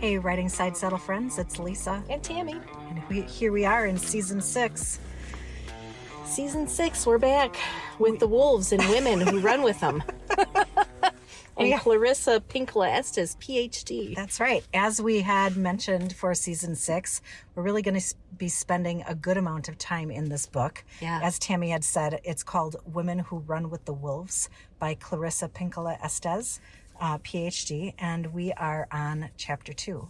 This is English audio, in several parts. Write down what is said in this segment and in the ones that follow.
Hey, Writing Side Saddle friends, it's Lisa. And Tammy. And here we are in Season 6. Season 6, we're back with the wolves and women who run with them. And Clarissa Pinkola Estes, PhD. That's right. As we had mentioned for Season 6, we're really going to be spending a good amount of time in this book. Yeah. As Tammy had said, it's called Women Who Run with the Wolves by Clarissa Pinkola Estes, PhD, and we are on Chapter 2.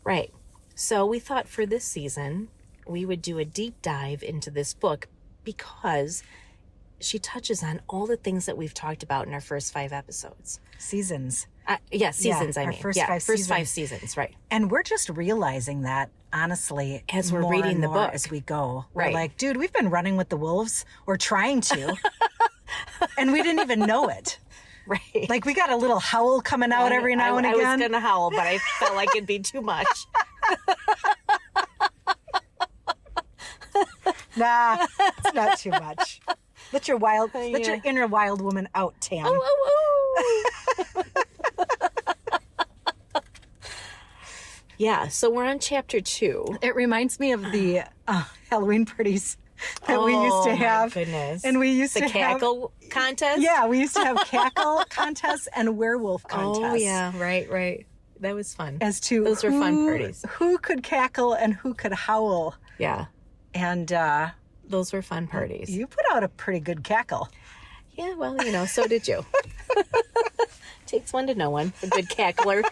Right. So we thought for this season, we would do a deep dive into this book because she touches on all the things that we've talked about in our first 5 episodes. Seasons. Seasons, I mean. First 5 seasons, right. And we're just realizing that, honestly, as we're more reading and the more book. as we go. Right. We're like, dude, we've been running with the wolves, or trying to, and we didn't even know it. Right. Like, we got a little howl coming out every now and again. I was going to howl, but I felt like it'd be too much. Nah, it's not too much. Let your inner wild woman out, Tam. Yeah, so we're on Chapter 2. It reminds me of the Halloween parties that we used to have. Oh, my goodness. And we used to have... The cackle contest? Yeah, we used to have cackle contests and werewolf contests. Oh, yeah, right. That was fun. As to Those were fun parties. Who could cackle and who could howl. Yeah. And those were fun parties. You put out a pretty good cackle. Yeah, well, so did you. Takes one to know one. A good cackler.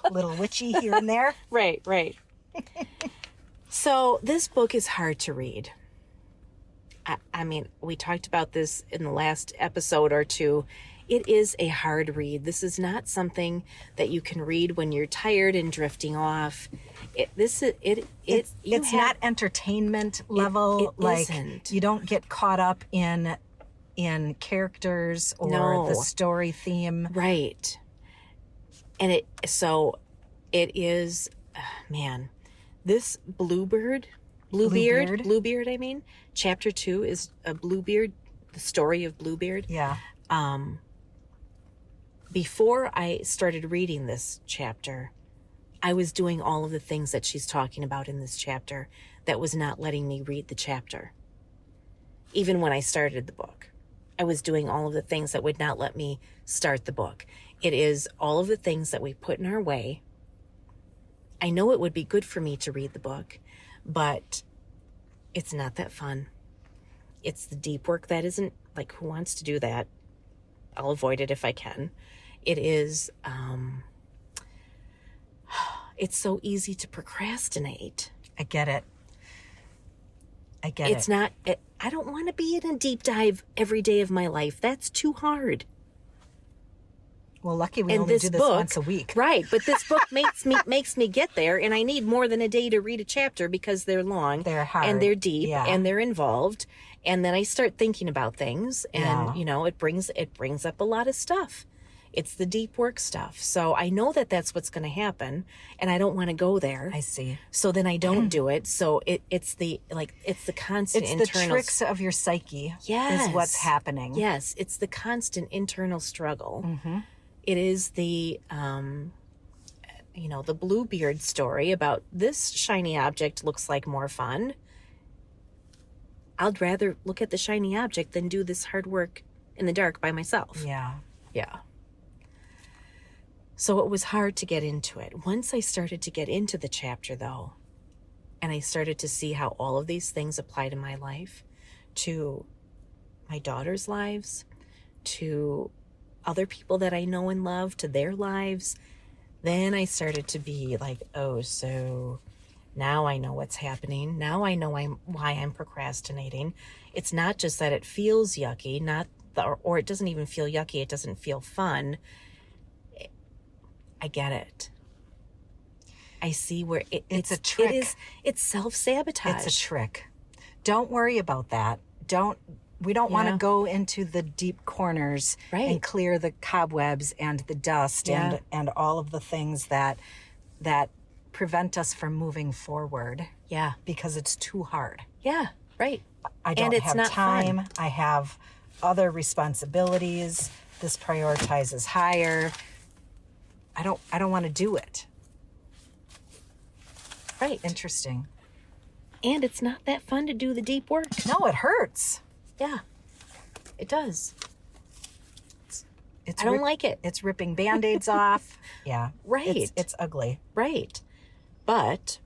A little witchy here and there. Right. So this book is hard to read. I mean, we talked about this in the last episode or two. It is a hard read. This is not something that you can read when you're tired and drifting off. It's not entertainment level. It isn't. You don't get caught up in characters or the story theme. Right. And it is, man, this Bluebeard, I mean, Chapter 2 is a Bluebeard, the story of Bluebeard. Yeah. Before I started reading this chapter, I was doing all of the things that she's talking about in this chapter that was not letting me read the chapter. Even when I started the book, I was doing all of the things that would not let me start the book. It is all of the things that we put in our way. I know it would be good for me to read the book, but it's not that fun. It's the deep work that isn't, like, who wants to do that? I'll avoid it if I can. It is, it's so easy to procrastinate. I get it. It's not, I don't want to be in a deep dive every day of my life. That's too hard. Well, lucky we only do this once a week. Right, but this book makes me get there, and I need more than a day to read a chapter because they're long. They're hard. And they're deep, and they're involved. And then I start thinking about things, and, it brings up a lot of stuff. It's the deep work stuff. So I know that that's what's going to happen, and I don't want to go there. I see. So then I don't do it. So it's the constant internal... It's the tricks of your psyche is what's happening. Yes, it's the constant internal struggle. Mm-hmm. It is the, the Bluebeard story about this shiny object looks like more fun. I'd rather look at the shiny object than do this hard work in the dark by myself. Yeah. So it was hard to get into it. Once I started to get into the chapter, though, and I started to see how all of these things apply to my life, to my daughter's lives, to other people that I know and love, to their lives, then I started to be like, oh, so now I know what's happening. Now I know why I'm procrastinating. It's not just that it feels yucky, or it doesn't even feel yucky. It doesn't feel fun. I get it. I see where it's a trick. It's self-sabotage. It's a trick. Don't worry about that. We don't want to go into the deep corners and clear the cobwebs and the dust and all of the things that prevent us from moving forward. Yeah. Because it's too hard. Yeah, right. I don't have time. Fun. I have other responsibilities. This prioritizes higher. I don't want to do it. Right. Interesting. And it's not that fun to do the deep work. No, it hurts. Yeah, it does. It's I don't like it. It's ripping Band-Aids off. Yeah. Right. It's ugly. Right. But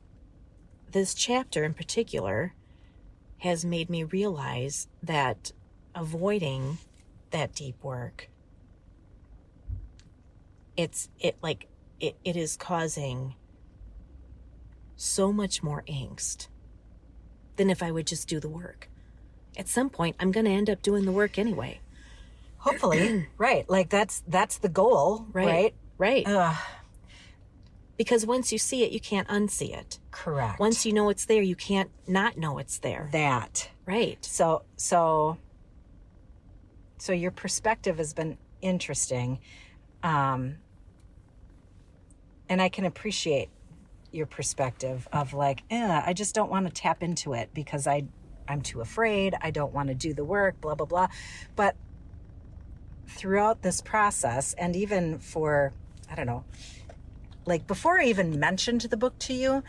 this chapter in particular has made me realize that avoiding that deep work, it is causing so much more angst than if I would just do the work. At some point, I'm going to end up doing the work anyway. Hopefully. Right. Like that's the goal, right? Right. Because once you see it, you can't unsee it. Correct. Once you know it's there, you can't not know it's there. That. Right. So your perspective has been interesting. And I can appreciate your perspective of like, I just don't want to tap into it because I'm too afraid. I don't want to do the work, blah, blah, blah. But throughout this process, and even for, I don't know, like before I even mentioned the book to you,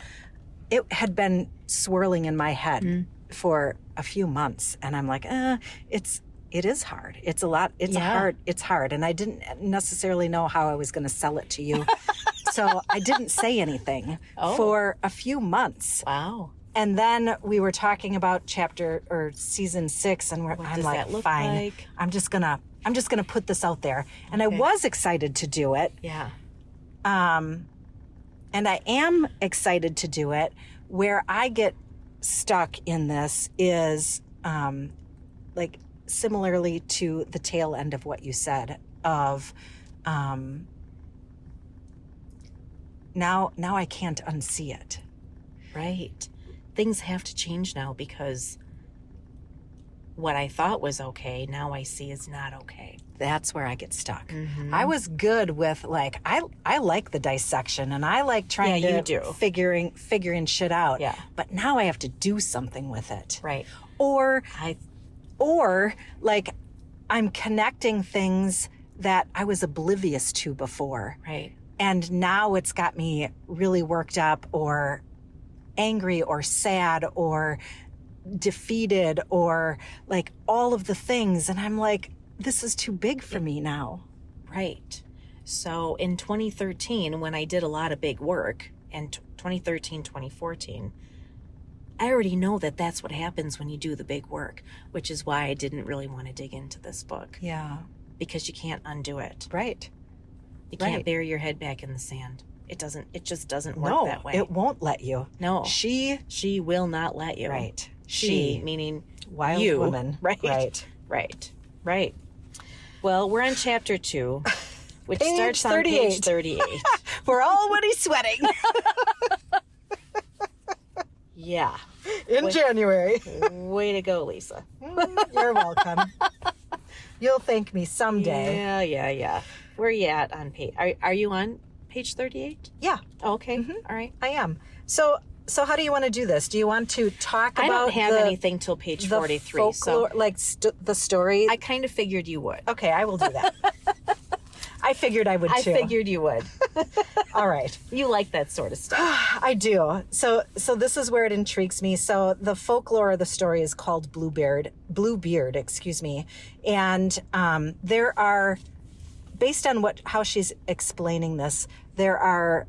it had been swirling in my head for a few months. And I'm like, it is hard. It's a lot. It's hard. And I didn't necessarily know how I was going to sell it to you. So I didn't say anything for a few months. Wow. And then we were talking about season 6, and I'm like, fine. Like? I'm just gonna put this out there. And I was excited to do it. Yeah. And I am excited to do it. Where I get stuck in this is like similarly to the tail end of what you said of now I can't unsee it. Right. Things have to change now because what I thought was okay, now I see is not okay. That's where I get stuck. Mm-hmm. I was good with like, I like the dissection and I like trying to figuring shit out. Yeah. But now I have to do something with it. Right. Or like I'm connecting things that I was oblivious to before. Right. And now it's got me really worked up or angry or sad or defeated or like all of the things. And I'm like, this is too big for me now. Right. So in 2013, when I did a lot of big work, and 2013, 2014, I already know that that's what happens when you do the big work, which is why I didn't really want to dig into this book. Yeah. Because you can't undo it. Right. You can't bury your head back in the sand. It just doesn't work that way. It won't let you. No. She will not let you. Right. She meaning wild you. Woman. Right. Well, we're on chapter 2, which Page starts 38. on page 38. We're already sweating. Yeah. In January. Way to go, Lisa. You're welcome. You'll thank me someday. Yeah. Where are you at on page? Are you on page 38? Yeah. Oh, okay. Mm-hmm. All right. I am. So how do you want to do this? Do you want to talk about I don't have anything till page 43. Folklore, so like the story? I kind of figured you would. Okay, I will do that. I figured I would too. I figured you would. All right. You like that sort of stuff. I do. So this is where it intrigues me. So the folklore of the story is called Bluebeard, and there are, based on how she's explaining this, there are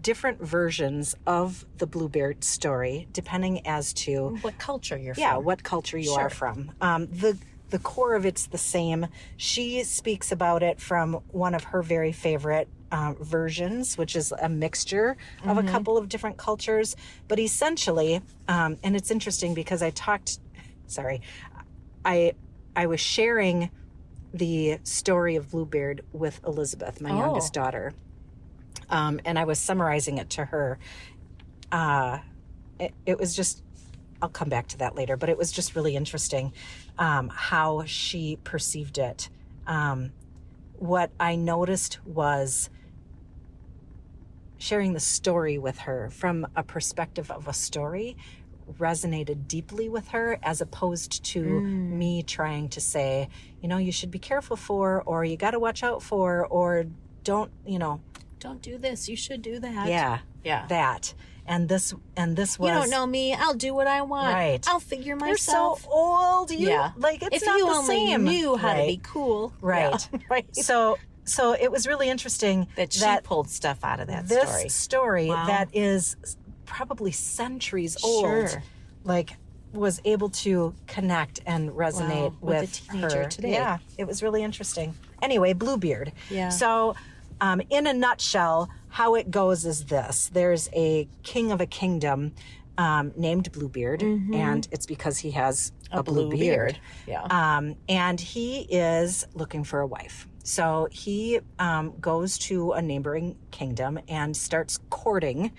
different versions of the Bluebeard story, depending as to what culture you're from. Yeah, what culture you are from. The core of it's the same. She speaks about it from one of her very favorite versions, which is a mixture of a couple of different cultures. But essentially, and it's interesting because I was sharing the story of Bluebeard with Elizabeth, my youngest daughter. And I was summarizing it to her. It was just, I'll come back to that later, but it was just really interesting how she perceived it. What I noticed was sharing the story with her from a perspective of a story resonated deeply with her, as opposed to me trying to say, you should be careful for, or you got to watch out for, or don't, you know. Don't do this. You should do that. Yeah. Yeah. That. And this was. You don't know me. I'll do what I want. Right. I'll figure myself. You're so old. Yeah. Like, it's if not you the only same. knew how to Right. be cool. Right. Yeah. Right. So it was really interesting That she pulled stuff out of that this story. story Wow. that is probably centuries old, Sure. like, was able to connect and resonate Wow, with a with teenager her today. Yeah, it was really interesting. Anyway, Bluebeard. Yeah. So, in a nutshell, how it goes is this: there's a king of a kingdom named Bluebeard, and it's because he has a blue beard. Yeah. And he is looking for a wife. So he goes to a neighboring kingdom and starts courting.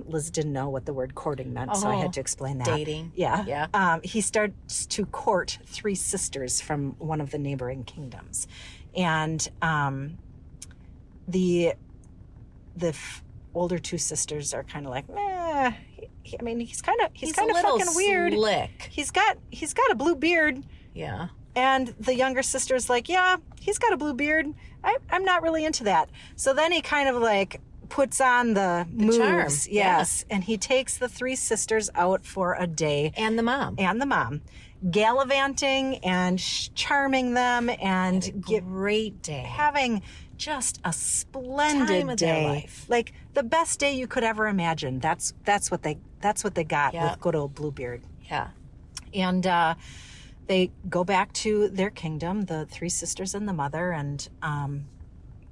Liz didn't know what the word courting meant, so I had to explain that. Dating. Yeah. Yeah. He starts to court 3 sisters from one of the neighboring kingdoms. And the older 2 sisters are kind of like, meh. I mean, he's kind of fucking weird. Slick. He's got a blue beard. Yeah. And the younger sister's like, yeah, he's got a blue beard. I'm not really into that. So then he kind of like puts on the moves. charm. Yes. And he takes the 3 sisters out for a day. And the mom. Gallivanting and charming them and Great day. having just a splendid Time of their day. life. Like the best day you could ever imagine. That's what they got Yep. with good old Bluebeard. Yeah. And they go back to their kingdom, the 3 sisters and the mother, and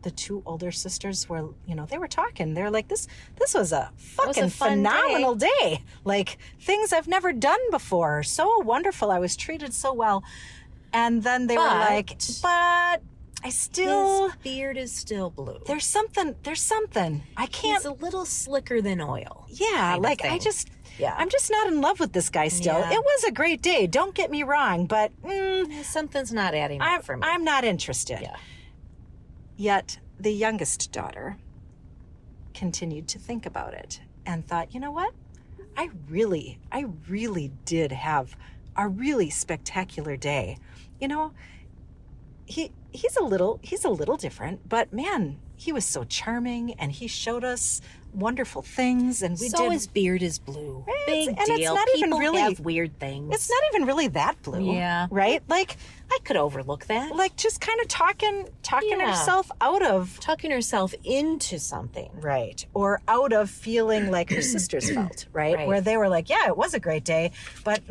the 2 older sisters were, they were talking. They're like, this was a fucking fun phenomenal day. Like, things I've never done before. So wonderful. I was treated so well. And then they were like, but I still... His beard is still blue. There's something. I can't... He's a little slicker than oil. Yeah, like, thing. Yeah. I'm just not in love with this guy still. Yeah. It was a great day. Don't get me wrong, but Something's not adding up for me. I'm not interested. Yeah. Yet the youngest daughter continued to think about it and thought, you know what? I really did have a really spectacular day. He's a little different, but man, he was so charming and he showed us wonderful things, and his beard is blue. Big and deal. it's not even People really have weird things. It's not even really that blue. Yeah. Right? Like I could overlook that. like just kind of talking Yeah. herself out of Talking herself into something. right, or out of feeling like her sisters felt, right? Right. Where they were like, yeah, it was a great day, but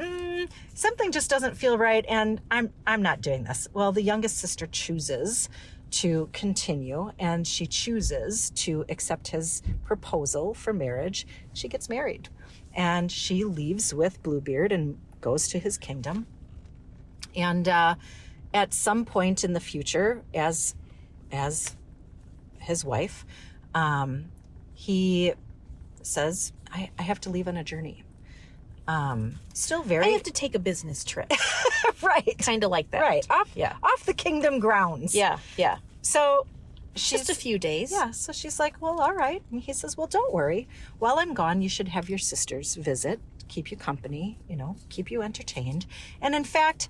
something just doesn't feel right, and I'm not doing this. Well, the youngest sister chooses to continue, and she chooses to accept his proposal for marriage. She gets married, and she leaves with Bluebeard and goes to his kingdom. And at some point in the future, as his wife, he says, I have to leave on a journey. Still very... I have to take a business trip. right. Kind of like that. Right. Yeah. Off the kingdom grounds. Yeah. Yeah. So Just a few days. Yeah. So she's like, well, all right. And he says, well, don't worry. While I'm gone, you should have your sisters visit, keep you company, keep you entertained. And in fact,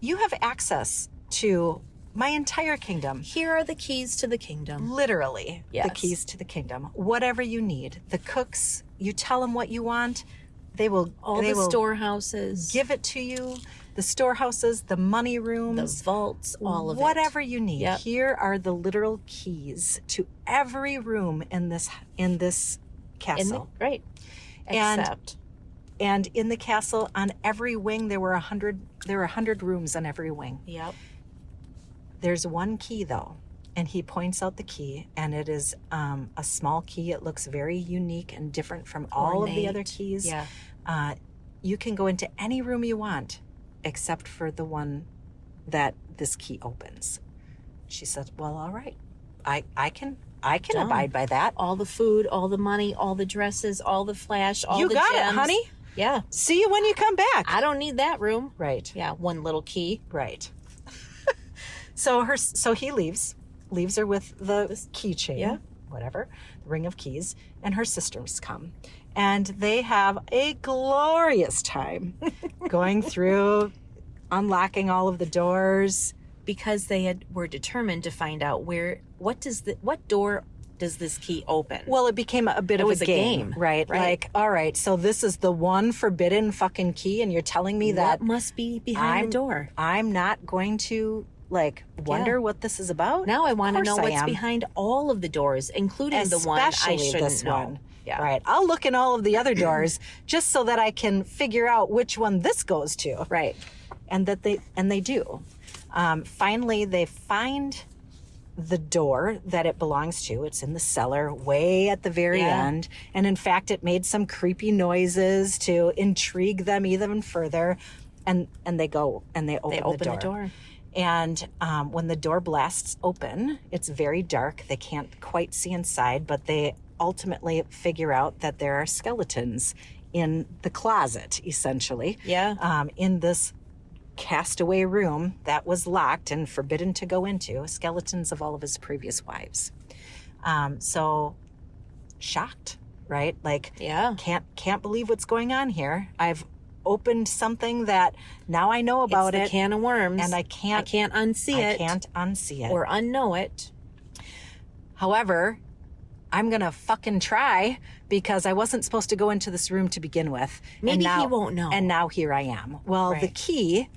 you have access to my entire kingdom. Here are the keys to the kingdom. Literally, the Yes. keys to the kingdom. Whatever you need. The cooks, you tell them what you want, they will All the storehouses. give it to you. The storehouses, the money the rooms, vaults, all of whatever you need. Yep. Here are the literal keys to every room in this castle. Right. And- Except. And in the castle, on every wing, there were 100 rooms on every wing. Yep. There's one key though, and he points out the key, and it is a small key. It looks very unique and different from all of the Ornate. other keys. Yeah. You can go into any room you want, except for the one that this key opens. She said, well, all right, I can Done. abide by that. All the food, all the money, all the dresses, all the flash, all You the got gems. it, honey. Yeah. See you when you come back. I don't need that room. Right. Yeah. One little key. Right. So he leaves her with the keychain, Yeah. whatever, the ring of keys, and her sisters come. And they have a glorious time going through, unlocking all of the doors, because they were determined to find out what door does this key open? Well, it became a bit of a game, right? Like, all right, so this is the one forbidden fucking key, and you're telling me that what must be behind the door? I'm not going to wonder what this is about. Now I want to know what's behind all of the doors, including the one I shouldn't know. Yeah. Right. I'll look in all of the other doors just so that I can figure out which one this goes to. Right. And they do. Finally, they find the door that it belongs to. It's in the cellar way at the very end. And in fact, it made some creepy noises to intrigue them even further. And they go and they open the door. And when the door blasts open, it's very dark. They can't quite see inside, but they ultimately figure out that there are skeletons in the closet, essentially. Yeah. In this castaway room that was locked and forbidden to go into, skeletons of all of his previous wives. So shocked, right? Can't believe what's going on here. I've opened something that now I know about it's the can of worms, and I can't unsee it. I can't unsee it or unknow it. However, I'm gonna fucking try, because I wasn't supposed to go into this room to begin with. Maybe he won't know. And now here I am. Well, the key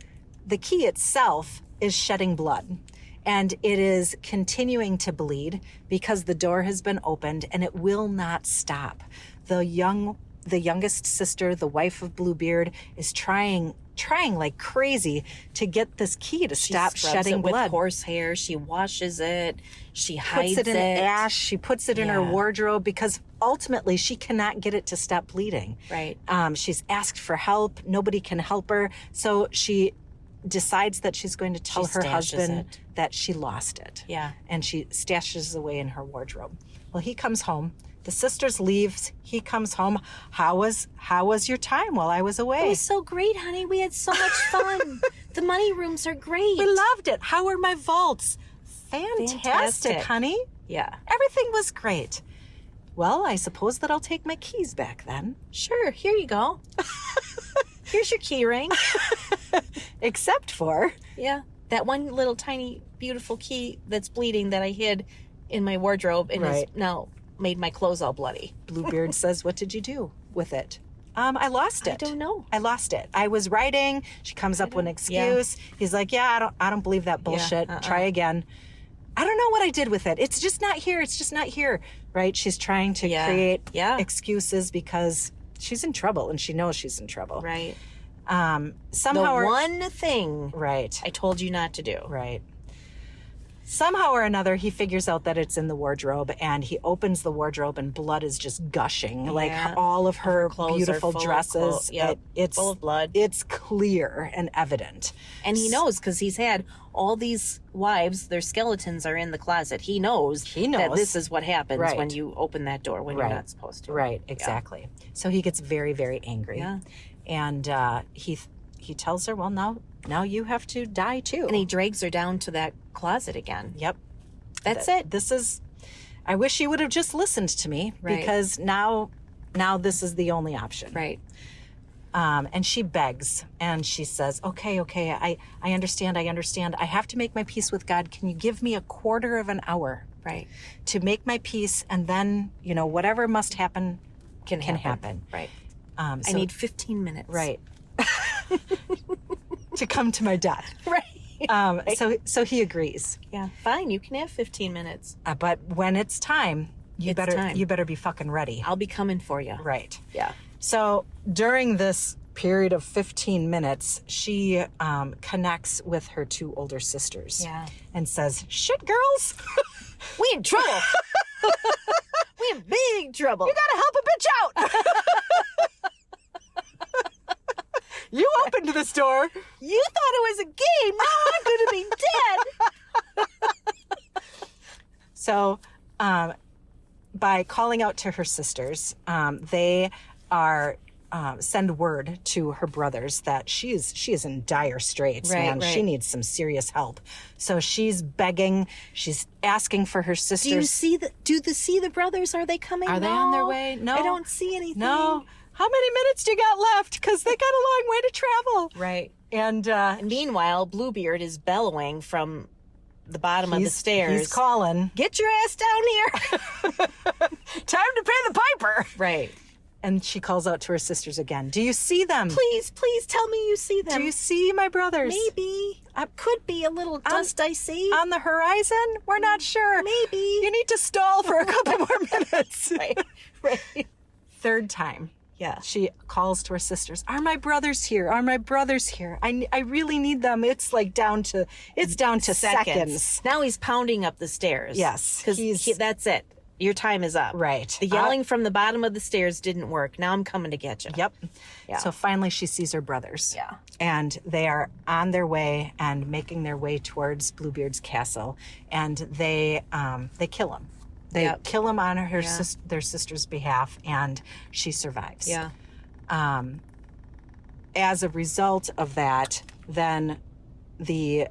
itself is shedding blood, and it is continuing to bleed because the door has been opened and it will not stop. The youngest sister, the wife of Bluebeard, is trying like crazy to get this key to stop shedding blood. With horsehair, she washes it, she hides it in ash, she puts it in her wardrobe, because ultimately she cannot get it to stop bleeding. Right. She's asked for help, nobody can help her, so she decides that she's going to tell her husband that she lost it. Yeah. And she stashes it away in her wardrobe. Well, he comes home. The sisters leaves. He comes home. How was your time while I was away? It was so great, honey. We had so much fun. The money rooms are great. We loved it. How were my vaults? Fantastic, honey. Yeah. Everything was great. Well, I suppose that I'll take my keys back then. Sure. Here you go. Here's your key ring. Except for... Yeah. That one little tiny beautiful key that's bleeding that I hid in my wardrobe and is now made my clothes all bloody. Bluebeard says, what did you do with it? I lost it. I don't know. I lost it. I was writing. She comes up with an excuse. Yeah. He's like, I don't believe that bullshit. Yeah, Try again. I don't know what I did with it. It's just not here. It's just not here. Right? She's trying to create excuses because she's in trouble and she knows she's in trouble. Right. Somehow the one thing I told you not to do. Right. Somehow or another, he figures out that it's in the wardrobe, and he opens the wardrobe, and blood is just gushing. Yeah. Like all of her beautiful dresses. It's full of blood. It's clear and evident. And he knows, because he's had all these wives, their skeletons are in the closet. He knows that this is what happens when you open that door when you're not supposed to. Right, exactly. Yeah. So he gets very, very angry. Yeah. And he tells her, well, now you have to die too. And he drags her down to that closet again. Yep. That's it. I wish you would have just listened to me, because now this is the only option. Right. And she begs and she says, okay, I understand. I have to make my peace with God. Can you give me a quarter of an hour? Right. To make my peace, and then, whatever must happen can happen. Right. I need 15 minutes. Right. To come to my death. Right. So he agrees. Yeah. Fine. You can have 15 minutes. But when it's time, you better be fucking ready. I'll be coming for you. Right. Yeah. So during this period of 15 minutes, she connects with her two older sisters. Yeah. And says, shit, girls. We in trouble. We in big trouble. You gotta help a bitch out. You opened this door. You thought it was a game. Now I'm going to be dead. So, by calling out to her sisters, they are send word to her brothers that she is in dire straits, man. She needs some serious help. So she's begging. She's asking for her sisters. Do you see the brothers? Are they coming? Are they on their way? No, I don't see anything. No. How many minutes do you got left? Because they got a long way to travel. Right. And meanwhile, Bluebeard is bellowing from the bottom of the stairs. He's calling. Get your ass down here. Time to pay the piper. Right. And she calls out to her sisters again. Do you see them? Please tell me you see them. Do you see my brothers? Maybe. Could be a little dust I see. On the horizon? We're not sure. Maybe. You need to stall for a couple more minutes. Right. Third time. Yeah. She calls to her sisters. Are my brothers here? Are my brothers here? I really need them. It's like down to seconds. Now he's pounding up the stairs. Yes. Because that's it. Your time is up. Right. The yelling from the bottom of the stairs didn't work. Now I'm coming to get you. Yep. Yeah. So finally she sees her brothers. Yeah. And they are on their way and making their way towards Bluebeard's castle. And they kill him. They kill him on their sister's behalf, and she survives. Yeah. As a result of that, then the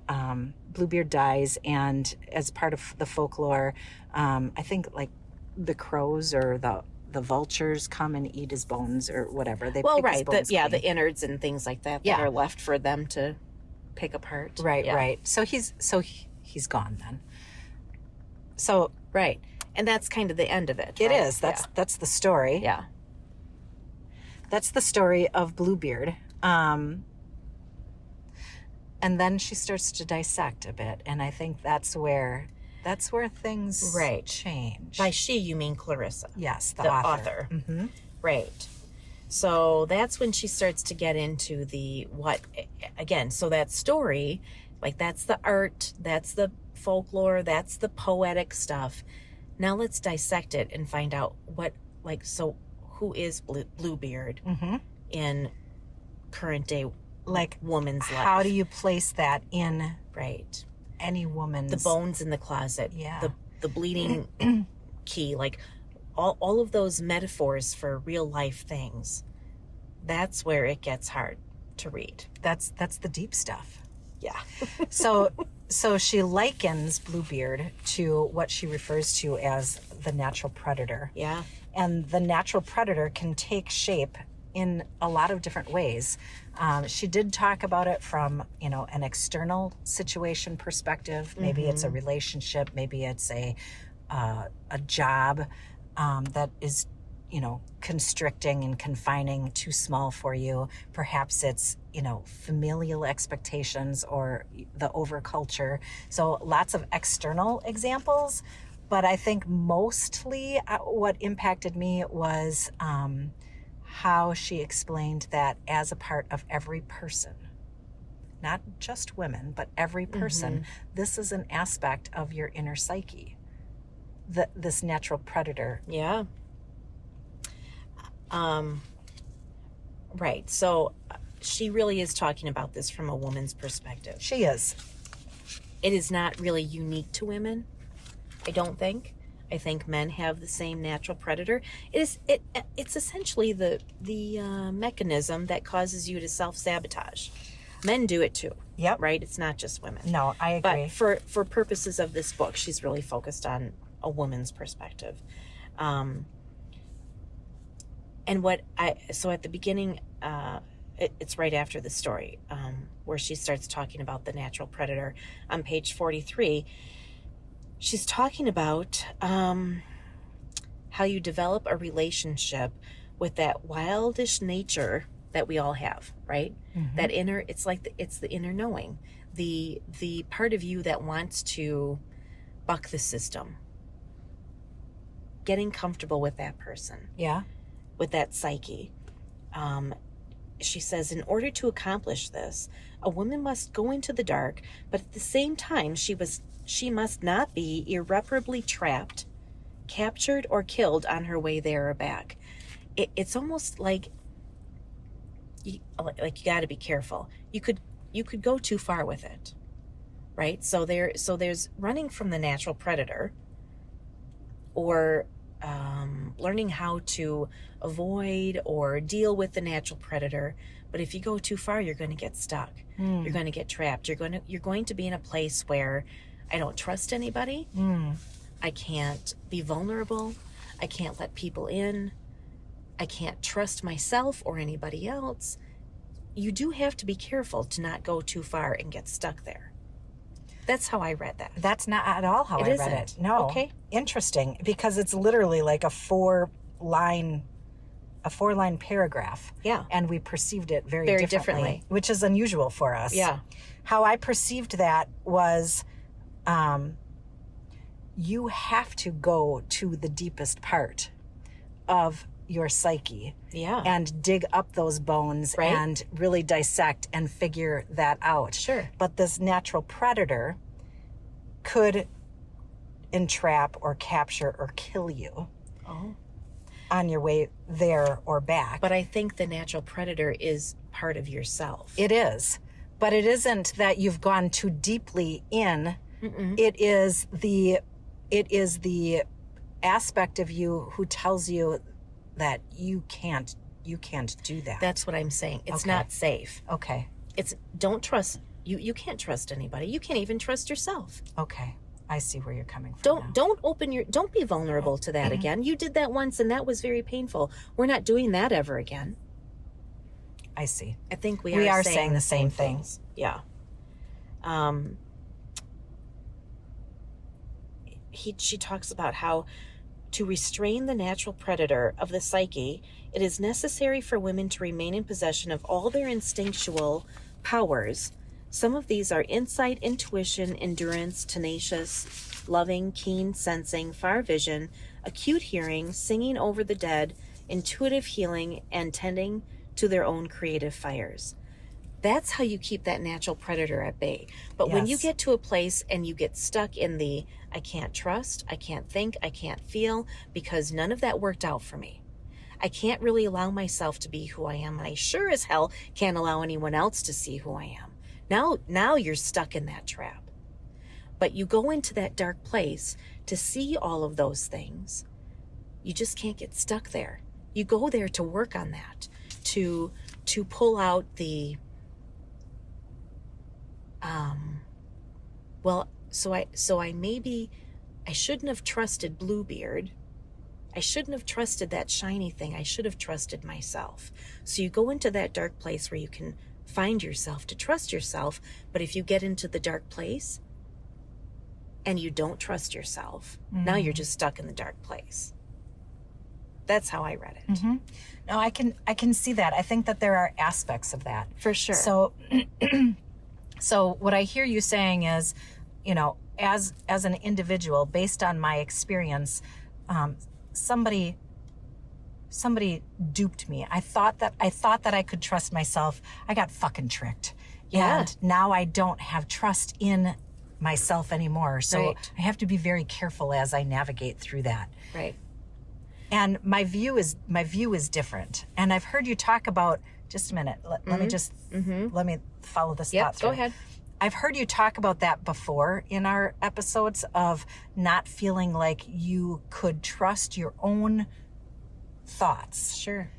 Bluebeard dies, and as part of the folklore, I think like the crows or the vultures come and eat his bones or whatever. They pick his bones clean. The innards and things like that are left for them to pick apart. Right. So he's gone then. So right. And that's kind of the end of it. It right? is. That's the story. Yeah. That's the story of Bluebeard. And then she starts to dissect a bit, and I think that's where things change. By she, you mean Clarissa? Yes, the author. Mm-hmm. Right. So that's when she starts to get into so that story, like that's the art, that's the folklore, that's the poetic stuff. Now let's dissect it and find out who is Bluebeard in current day woman's life. How do you place that in any woman's... The bones in the closet. Yeah. The bleeding key, all of those metaphors for real life things. That's where it gets hard to read. That's the deep stuff. Yeah. So she likens Bluebeard to what she refers to as the natural predator. Yeah. And the natural predator can take shape in a lot of different ways. She did talk about it from, an external situation perspective. Maybe it's a relationship. Maybe it's a job that is, constricting and confining, too small for you. Perhaps it's, familial expectations or the overculture. So lots of external examples. But I think mostly what impacted me was how she explained that as a part of every person, not just women, but every person, this is an aspect of your inner psyche, this natural predator. Yeah. Right. So she really is talking about this from a woman's perspective. She is. It is not really unique to women, I don't think. I think men have the same natural predator. It's essentially the mechanism that causes you to self-sabotage. Men do it too. Yep. Right? It's not just women. No, I agree. But for purposes of this book, she's really focused on a woman's perspective. And so at the beginning, it's right after the story, where she starts talking about the natural predator. On page 43, she's talking about how you develop a relationship with that wildish nature that we all have, right? That inner, it's the inner knowing, the part of you that wants to buck the system, getting comfortable with that person. Yeah. With that psyche. She says, in order to accomplish this, a woman must go into the dark, but at the same time, she must not be irreparably trapped, captured, or killed on her way there or back. It's almost like you got to be careful. You could go too far with it, right? So there's running from the natural predator, or learning how to avoid or deal with the natural predator. But if you go too far, you're going to get stuck. You're going to get trapped. You're going to be in a place where I don't trust anybody. I can't be vulnerable. I can't let people in. I can't trust myself or anybody else. you do have to be careful to not go too far and get stuck there. That's how I read that. That's not at all how I read it. No. Okay. Interesting, because it's literally like a four-line paragraph. Yeah. And we perceived it very differently, which is unusual for us. Yeah. How I perceived that was, you have to go to the deepest part of your psyche. Yeah. And dig up those bones, right, and really dissect and figure that out. Sure. But this natural predator could entrap or capture or kill you. Oh. On your way there or back. But I think the natural predator is part of yourself. It is. But it isn't that you've gone too deeply in. Mm-mm. It is the aspect of you who tells you that you can't do that. That's what I'm saying. It's Okay. not safe. Okay. Don't trust you can't trust anybody. You can't even trust yourself. Okay. I see where you're coming from. Don't be vulnerable to that again. You did that once and that was very painful. We're not doing that ever again. I see. I think we are are saying the same thing. things. Yeah. She talks about how to restrain the natural predator of the psyche, it is necessary for women to remain in possession of all their instinctual powers. Some of these are insight, intuition, endurance, tenacious, loving, keen sensing, far vision, acute hearing, singing over the dead, intuitive healing, and tending to their own creative fires. That's how you keep that natural predator at bay. But when you Yes. get to a place and you get stuck in the, I can't trust, I can't think, I can't feel, because none of that worked out for me. I can't really allow myself to be who I am, and I sure as hell can't allow anyone else to see who I am. Now you're stuck in that trap. But you go into that dark place to see all of those things. You just can't get stuck there. You go there to work on that, to pull out the I shouldn't have trusted Bluebeard. I shouldn't have trusted that shiny thing. I should have trusted myself. So you go into that dark place where you can find yourself to trust yourself. But if you get into the dark place and you don't trust yourself, now you're just stuck in the dark place. That's how I read it. Mm-hmm. No, I can see that. I think that there are aspects of that. For sure. So what I hear you saying is, as an individual, based on my experience, somebody duped me. I thought that I could trust myself. I got fucking tricked. Yeah. And now I don't have trust in myself anymore. So Right. I have to be very careful as I navigate through that. Right. And my view is different. And I've heard you talk about, just a minute. Let me follow this thought through. Go ahead. I've heard you talk about that before in our episodes of not feeling like you could trust your own thoughts. Sure.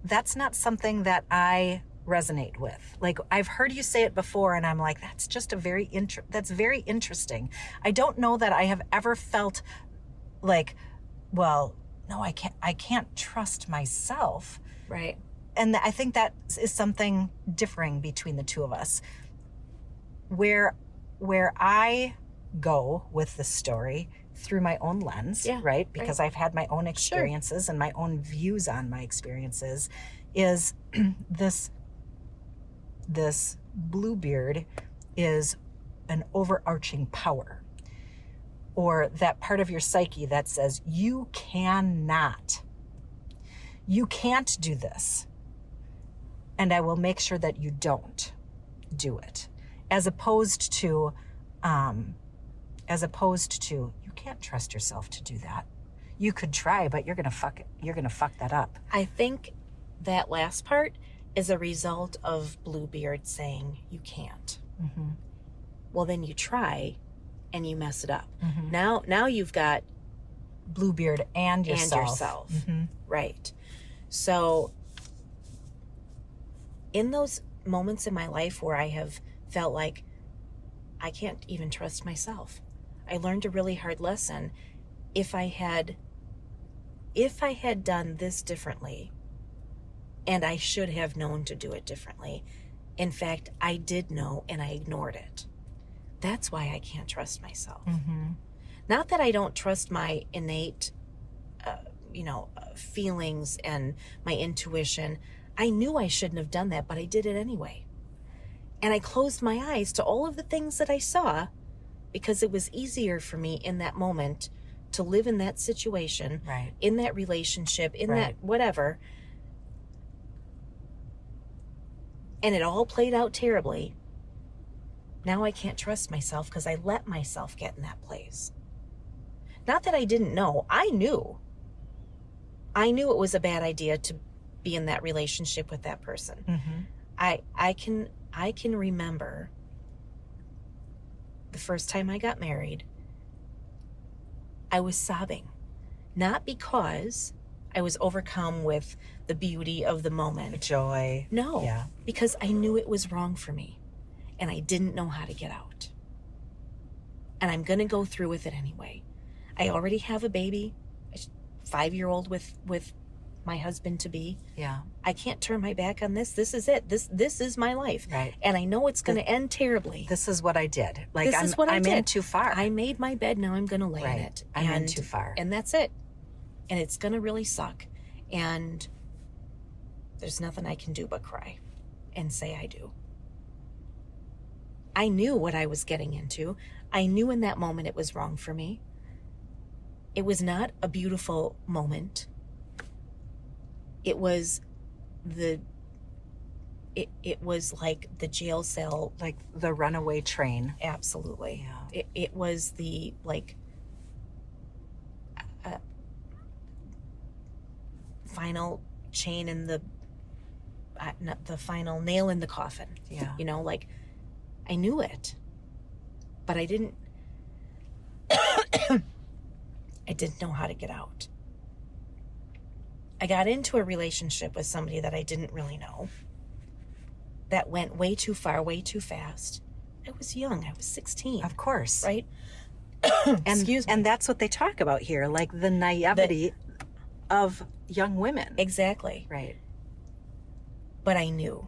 That's not something that I resonate with. Like, I've heard you say it before and I'm like, that's just that's very interesting. I don't know that I have ever felt like, well, no, I can't trust myself. Right. And I think that is something differing between the two of us. Where I go with the story through my own lens, right? Because I've had my own experiences and my own views on my experiences, is this Bluebeard is an overarching power, or that part of your psyche that says you can't do this, and I will make sure that you don't do it. As opposed to you can't trust yourself to do that. You could try, but you're gonna fuck that up. I think that last part is a result of Bluebeard saying you can't. Mm-hmm. Well, then you try and you mess it up. Mm-hmm. Now you've got Bluebeard and yourself. Mm-hmm. Right. So in those moments in my life where I have felt like I can't even trust myself, I learned a really hard lesson. If I had done this differently, And I should have known to do it differently. In fact, I did know and I ignored it. That's why I can't trust myself. Not that I don't trust my innate, feelings and my intuition. I knew I shouldn't have done that, but I did it anyway. And I closed my eyes to all of the things that I saw because it was easier for me in that moment to live in that situation, right, in that relationship, in right, that whatever. And it all played out terribly. Now I can't trust myself because I let myself get in that place. Not that I didn't know. I knew. I knew it was a bad idea to be in that relationship with that person. I can remember the first time I got married, I was sobbing. Not because I was overcome with the beauty of the moment. Joy. No. Yeah. Because I knew it was wrong for me. And I didn't know how to get out. And I'm going to go through with it anyway. I already have a baby, a 5-year-old with my husband to be. Yeah. I can't turn my back on this. This is it. This is my life. Right. And I know it's going to end terribly. This is what I did. Like, this is what I did. I'm in too far. I made my bed. Now I'm going to lay in it. I'm in too far. And that's it. And it's going to really suck. And there's nothing I can do but cry and say I do. I knew what I was getting into. I knew in that moment it was wrong for me. It was not a beautiful moment. It was it was like the jail cell, like the runaway train. Absolutely. Yeah. It was the final chain in the not the final nail in the coffin. Yeah. I knew it, but I didn't I didn't know how to get out. I got into a relationship with somebody that I didn't really know. That went way too far, way too fast. I was young. I was 16. Of course. Right? Excuse me. And that's what they talk about here, like the naivety of young women. Exactly. Right. But I knew.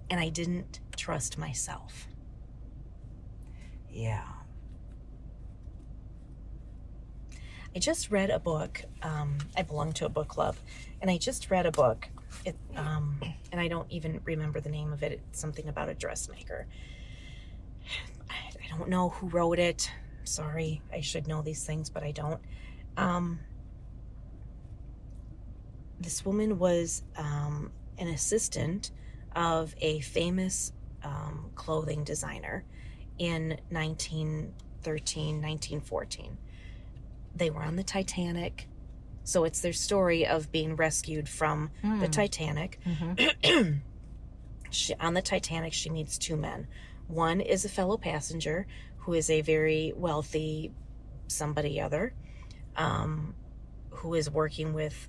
And I didn't trust myself. Yeah. I just read a book. I belong to a book club, and I just read a book. And I don't even remember the name of it. It's something about a dressmaker. I don't know who wrote it. Sorry, I should know these things, but I don't. This woman was an assistant of a famous clothing designer in 1913, 1914. They were on the Titanic. So it's their story of being rescued from the Titanic. Mm-hmm. On the Titanic, she meets two men. One is a fellow passenger who is a very wealthy somebody other, who is working with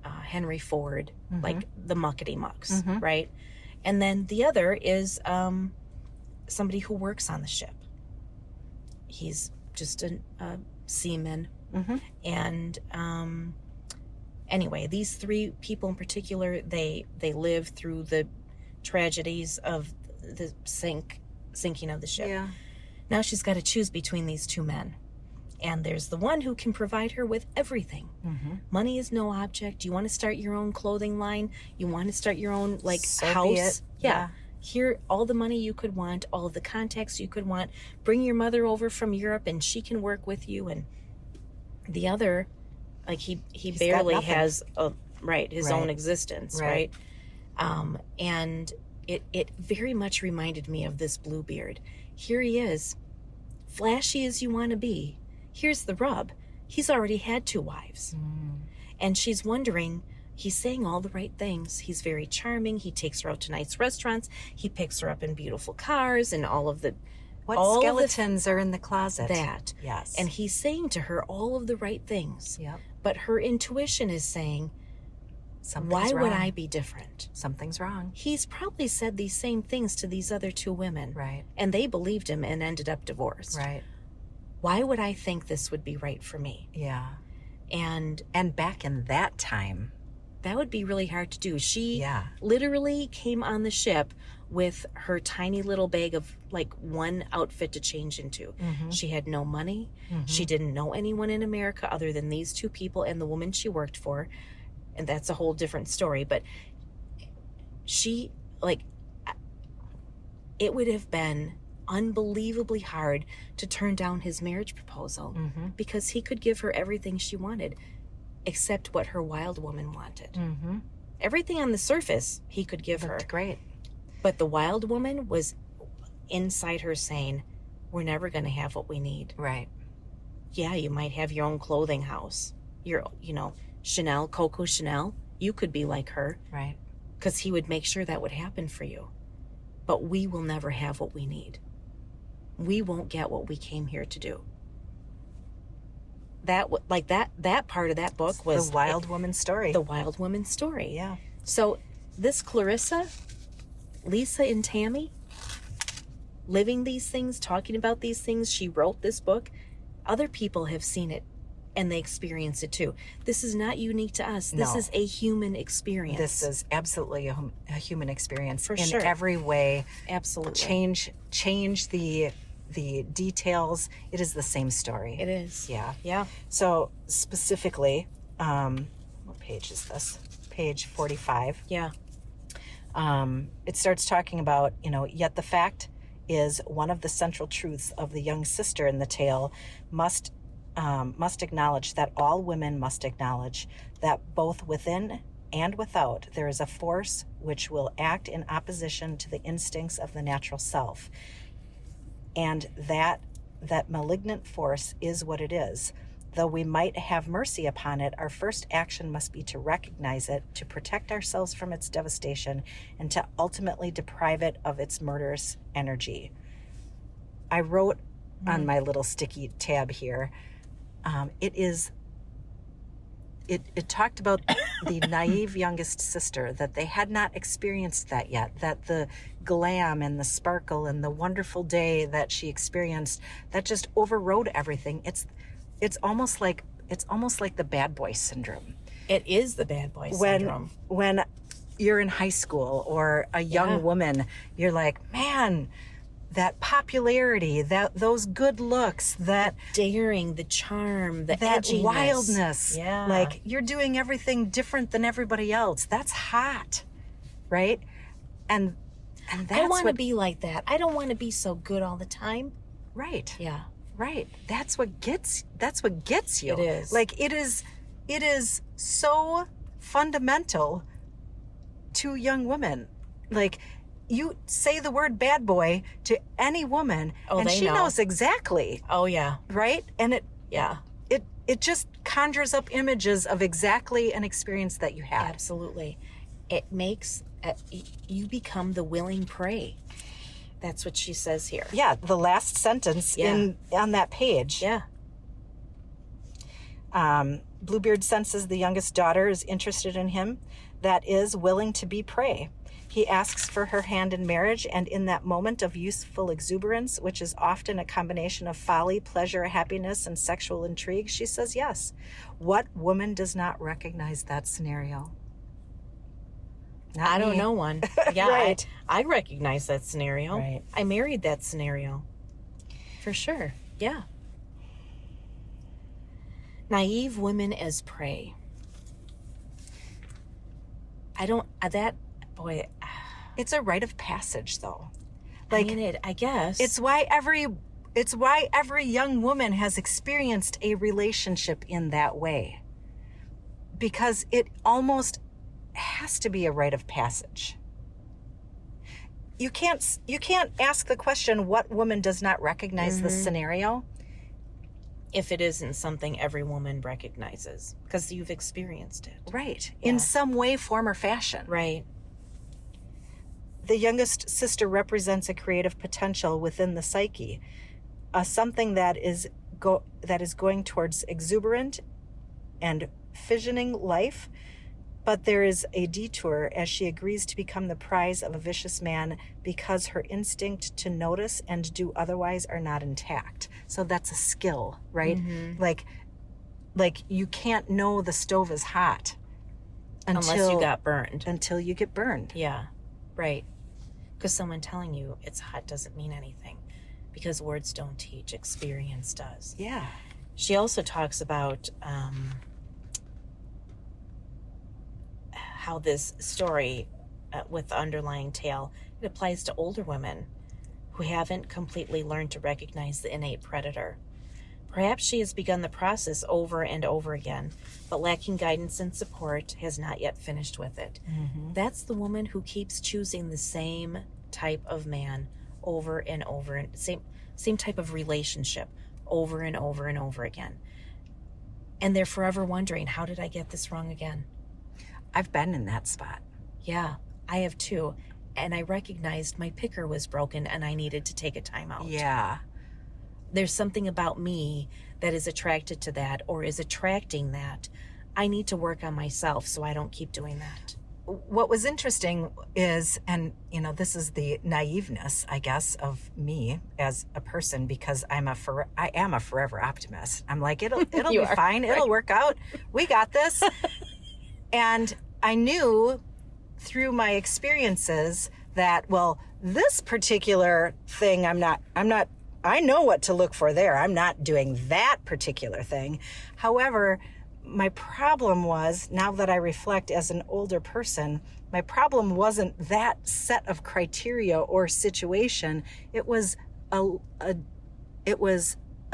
Henry Ford, like the muckety mucks, right? And then the other is somebody who works on the ship. He's just a seaman. And anyway, these three people in particular, they live through the tragedies of the sinking of the ship. Yeah. Now she's got to choose between these two men. And there's the one who can provide her with everything. Money is no object. You want to start your own clothing line? You want to start your own house? Yeah. Here, all the money you could want, all of the contacts you could want. Bring your mother over from Europe and she can work with you. And the other, he barely has his own existence, right? And it very much reminded me of this Bluebeard. Here he is, flashy as you want to be. Here's the rub. He's already had 2 wives. And she's wondering, he's saying all the right things. He's very charming. He takes her out to nice restaurants. He picks her up in beautiful cars and all of the... What skeletons are in the closet? That. Yes. And he's saying to her all of the right things. Yep. But her intuition is saying, why would I be different? Something's wrong. He's probably said these same things to these other 2 women. Right. And they believed him and ended up divorced. Right. Why would I think this would be right for me? Yeah. And back in that time, That would be really hard to do. She Yeah. literally came on the ship with her tiny little bag of like one outfit to change into. She had no money. She didn't know anyone in America other than these two people and the woman she worked for. And that's a whole different story. But she, like, it would have been unbelievably hard to turn down his marriage proposal because he could give her everything she wanted except what her wild woman wanted. Everything on the surface he could give her. Great. But the wild woman was inside her saying, we're never going to have what we need. Right. Yeah, you might have your own clothing house. Your, Chanel, Coco Chanel, you could be like her. Right. Because he would make sure that would happen for you. But we will never have what we need. We won't get what we came here to do. That part of that book was the wild woman story. The wild woman story. Yeah. So this Clarissa, Lisa and Tammy, living these things, talking about these things, she wrote this book. Other people have seen it and they experience it too. This is not unique to us. This is a human experience. This is absolutely a human experience For in sure. every way. Absolutely. Change the details. It is the same story. It is. Yeah. Yeah. So specifically, what page is this? Page 45. Yeah. It starts talking about, yet the fact is one of the central truths of the young sister in the tale must acknowledge that all women must acknowledge that both within and without there is a force which will act in opposition to the instincts of the natural self, and that malignant force is what it is. Though we might have mercy upon it, our first action must be to recognize it, to protect ourselves from its devastation, and to ultimately deprive it of its murderous energy. I wrote on my little sticky tab here, it talked about the naive youngest sister, that they had not experienced that yet, that the glam and the sparkle and the wonderful day that she experienced, that just overrode everything. It's almost like the bad boy syndrome. It is the bad boy syndrome. When you're in high school or a young woman, you're like, man, that popularity, those good looks, that daring, the charm, that edginess, wildness. Yeah. Like you're doing everything different than everybody else. That's hot, right? And that's I want to be like that. I don't want to be so good all the time. Right. Yeah. Right. That's what gets you. It is. Like it is so fundamental to young women. Like you say the word bad boy to any woman and she knows exactly. Oh yeah. Right? And it just conjures up images of exactly an experience that you had. Absolutely. It makes you become the willing prey. That's what she says here. Yeah, the last sentence on that page. Yeah. Bluebeard senses the youngest daughter is interested in him, that is, willing to be prey. He asks for her hand in marriage, and in that moment of youthful exuberance, which is often a combination of folly, pleasure, happiness, and sexual intrigue, she says yes. What woman does not recognize that scenario? Not I don't me. know one. Yeah, Right. I recognize that scenario. Right. I married that scenario. For sure. Yeah. Naive women as prey. It's a rite of passage, though. I guess. It's why every young woman has experienced a relationship in that way. Because it almost has to be a rite of passage. You can't ask the question, what woman does not recognize this scenario? If it isn't something every woman recognizes, because you've experienced it. Right. Yeah. In some way, form, or fashion. Right. The youngest sister represents a creative potential within the psyche, something that is going towards exuberant and fissioning life, but there is a detour as she agrees to become the prize of a vicious man because her instinct to notice and do otherwise are not intact. So that's a skill, right? Like you can't know the stove is hot unless you got burned. Until you get burned. Yeah, right. Because someone telling you it's hot doesn't mean anything, because words don't teach, experience does. Yeah. She also talks about how this story with the underlying tale, it applies to older women who haven't completely learned to recognize the innate predator. Perhaps she has begun the process over and over again, but lacking guidance and support, has not yet finished with it. Mm-hmm. That's the woman who keeps choosing the same type of man over and over, and same type of relationship over and over and over again. And they're forever wondering, how did I get this wrong again? I've been in that spot. Yeah, I have too. And I recognized my picker was broken and I needed to take a time out. Yeah. There's something about me that is attracted to that or is attracting that. I need to work on myself so I don't keep doing that. What was interesting is, and this is the naiveness, I guess, of me as a person, because I am a forever optimist. I'm like, it'll be fine. Right. It'll work out. We got this. And I knew through my experiences that, well, this particular thing, I know what to look for there. I'm not doing that particular thing. However, my problem was, now that I reflect as an older person, my problem wasn't that set of criteria or situation. It was a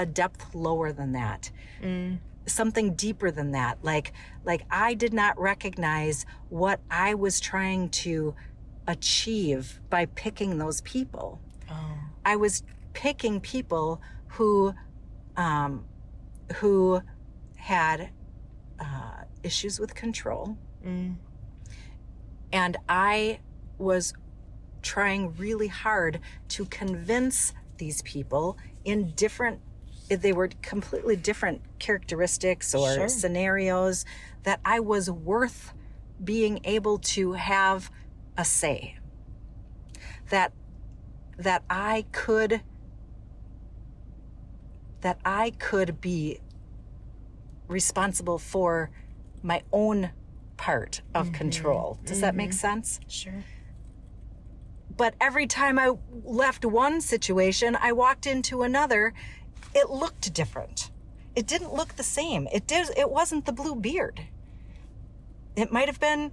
depth lower than that. Something deeper than that. Like I did not recognize what I was trying to achieve by picking those people. Oh. I was picking people who had issues with control. And I was trying really hard to convince these people in they were completely different characteristics or scenarios, that I was worth being able to have a say. That I could be responsible for my own part of control. Does that make sense? Sure. But every time I left one situation, I walked into another, it looked different. It didn't look the same. It wasn't the blue beard. It might have been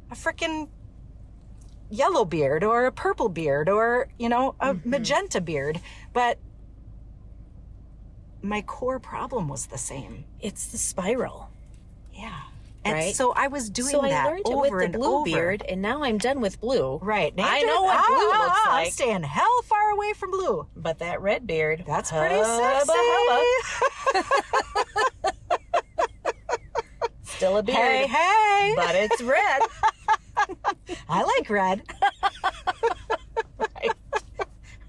a freaking yellow beard or a purple beard or, a magenta beard. But my core problem was the same. It's the spiral. Yeah. And right? so I was doing that over and over. So I learned it with the blue beard, and now I'm done with blue. Right. I know what blue looks like. I'm staying hell far away from blue. But that red beard, that's pretty sexy. Still a beard. Hey. But it's red. I like red.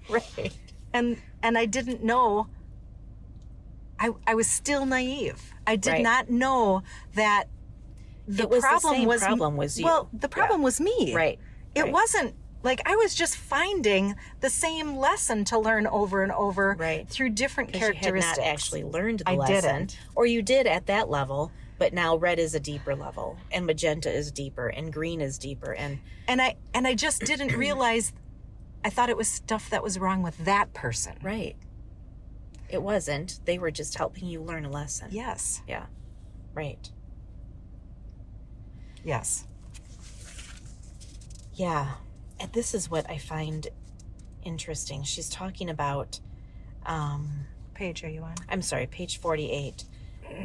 Right. And I didn't know. I was still naive. I did not know that the problem was you. Well, the problem was me. Right. It wasn't like I was just finding the same lesson to learn over and over through different characteristics. You had not actually learned the lesson. I didn't. Or you did at that level, but now red is a deeper level, and magenta is deeper, and green is deeper, and I just didn't realize. I thought it was stuff that was wrong with that person. Right. It wasn't. They were just helping you learn a lesson. Yes. Yeah. Right. Yes. Yeah. And this is what I find interesting. She's talking about... page are you on? I'm sorry, page 48.